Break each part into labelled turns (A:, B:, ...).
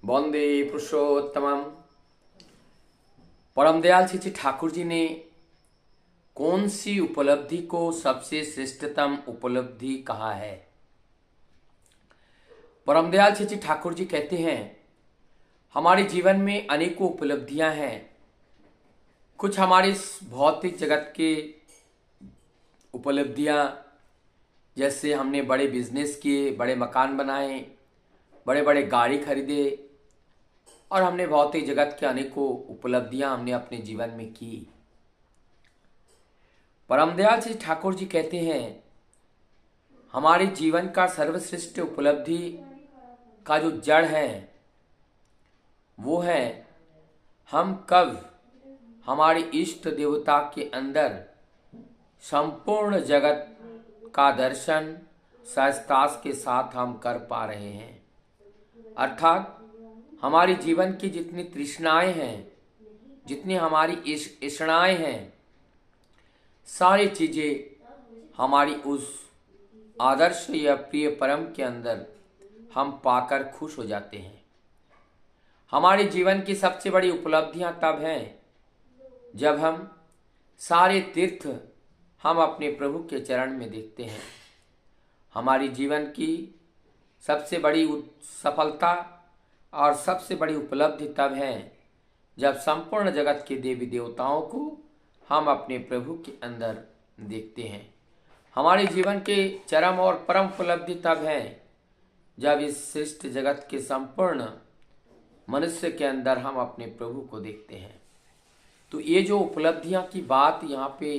A: वंदे पुरुषोत्तमम। परम दयाल श्री ठाकुर जी ने कौन सी उपलब्धि को सबसे श्रेष्ठतम उपलब्धि कहा है? परम दयाल श्री ठाकुर जी कहते हैं, हमारे जीवन में अनेकों उपलब्धियां हैं। कुछ हमारे इस भौतिक जगत के उपलब्धियां, जैसे हमने बड़े बिजनेस किए, बड़े मकान बनाए, बड़े बड़े गाड़ी खरीदे और हमने भौतिक जगत के अनेकों उपलब्धियां हमने अपने जीवन में की। परम दयाल श्री ठाकुर जी कहते हैं, हमारे जीवन का सर्वश्रेष्ठ उपलब्धि का जो जड़ है वो है हम कब हमारी इष्ट देवता के अंदर संपूर्ण जगत का दर्शन सहजता के साथ हम कर पा रहे हैं। अर्थात हमारे जीवन की जितनी तृष्णाएं हैं, जितनी हमारी इच्छाएं हैं, सारी चीजें हमारी उस आदर्श या प्रिय परम के अंदर हम पाकर खुश हो जाते हैं। हमारे जीवन की सबसे बड़ी उपलब्धियां तब हैं जब हम सारे तीर्थ हम अपने प्रभु के चरण में देखते हैं। हमारी जीवन की सबसे बड़ी सफलता और सबसे बड़ी उपलब्धि तब है जब संपूर्ण जगत के देवी देवताओं को हम अपने प्रभु के अंदर देखते हैं। हमारे जीवन के चरम और परम उपलब्धि तब है जब इस सृष्टि जगत के संपूर्ण मनुष्य के अंदर हम अपने प्रभु को देखते हैं। तो ये जो उपलब्धियां की बात यहाँ पे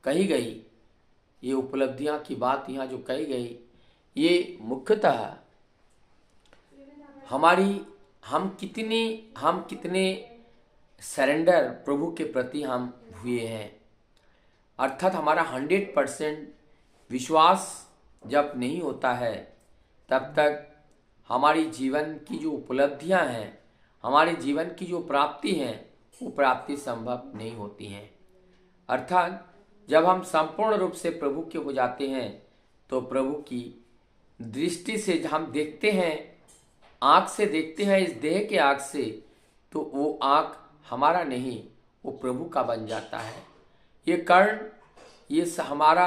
A: कही गई, ये उपलब्धियां की बात यहाँ जो कही गई, ये मुख्यतः हम कितने सरेंडर प्रभु के प्रति हम हुए हैं। अर्थात हमारा 100% विश्वास जब नहीं होता है तब तक हमारी जीवन की जो उपलब्धियां हैं, हमारे जीवन की जो प्राप्ति हैं, वो प्राप्ति संभव नहीं होती हैं। अर्थात जब हम संपूर्ण रूप से प्रभु के हो जाते हैं तो प्रभु की दृष्टि से हम देखते हैं, आँख से देखते हैं, इस देह के आँख से, तो वो आँख हमारा नहीं, वो प्रभु का बन जाता है। ये कर्ण ये हमारा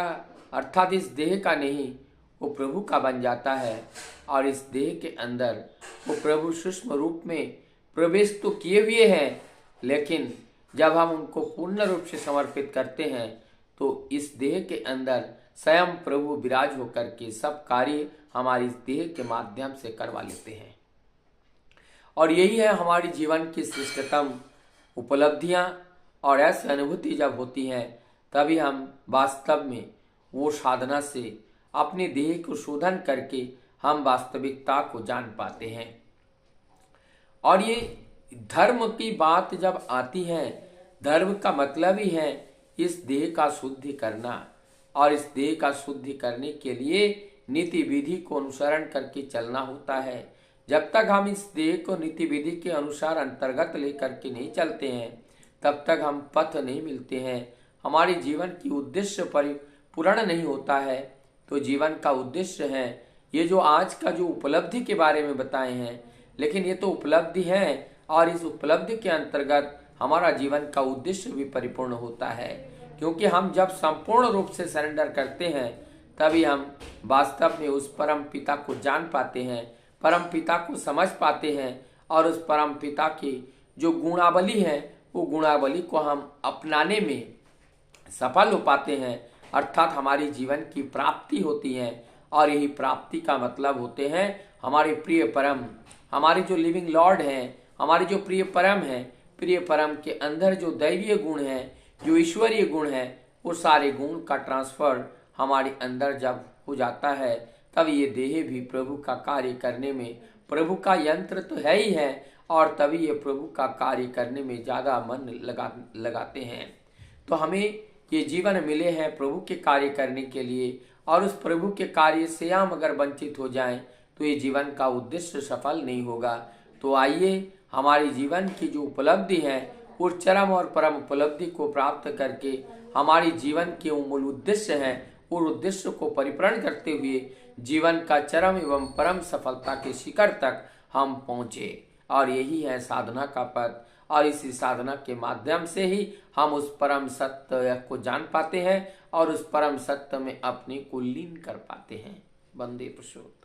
A: अर्थात इस देह का नहीं, वो प्रभु का बन जाता है। और इस देह के अंदर वो प्रभु सूक्ष्म रूप में प्रवेश तो किए हुए हैं, लेकिन जब हम उनको पूर्ण रूप से समर्पित करते हैं तो इस देह के अंदर स्वयं प्रभु विराज होकर के सब कार्य हमारी इस देह के माध्यम से करवा लेते हैं। और यही है हमारी जीवन की श्रेष्ठतम उपलब्धियां। और ऐसी अनुभूति जब होती है तभी हम वास्तव में वो साधना से अपने देह को शोधन करके हम वास्तविकता को जान पाते हैं। और ये धर्म की बात जब आती है, धर्म का मतलब ही है इस देह का शुद्धि करना। और इस देह का शुद्धि करने के लिए नीति विधि को अनुसरण करके चलना होता है। जब तक हम इस देह को नीति विधि के अनुसार अंतर्गत लेकर के नहीं चलते हैं तब तक हम पथ नहीं मिलते हैं, हमारे जीवन की उद्देश्य पूर्ण नहीं होता है। तो जीवन का उद्देश्य है ये जो आज का जो उपलब्धि के बारे में बताए हैं, लेकिन ये तो उपलब्धि है और इस उपलब्धि के अंतर्गत हमारा जीवन का उद्देश्य भी परिपूर्ण होता है। क्योंकि हम जब संपूर्ण रूप से सरेंडर करते हैं तभी हम वास्तव में उस परम पिता को जान पाते हैं, परम पिता को समझ पाते हैं और उस परम पिता की जो गुणावली है वो गुणावली को हम अपनाने में सफल हो पाते हैं। अर्थात हमारी जीवन की प्राप्ति होती है। और यही प्राप्ति का मतलब होते हैं हमारे प्रिय परम, हमारे जो लिविंग लॉर्ड हैं, हमारे जो प्रिय परम हैं। प्रिय परम के अंदर जो दैवीय गुण हैं, जो ईश्वरीय गुण हैं, वो सारे गुण का ट्रांसफर हमारे अंदर जब हो जाता है तब ये देह भी प्रभु का कार्य करने में, प्रभु का यंत्र तो है ही है, और तभी ये प्रभु का कार्य करने में ज़्यादा मन लगाते हैं। तो हमें ये जीवन मिले हैं प्रभु के कार्य करने के लिए, और उस प्रभु के कार्य से हम अगर वंचित हो जाएं तो ये जीवन का उद्देश्य सफल नहीं होगा। तो आइए हमारी जीवन की जो उपलब्धि है उस चरम और परम उपलब्धि को प्राप्त करके हमारी जीवन के मूल उद्देश्य हैं, उस उद्देश्य को परिपूर्ण करते हुए जीवन का चरम एवं परम सफलता के शिखर तक हम पहुँचे। और यही है साधना का पथ। और इसी साधना के माध्यम से ही हम उस परम सत्य को जान पाते हैं और उस परम सत्य में अपने को लीन कर पाते हैं। वंदे पुरुषोत्तम।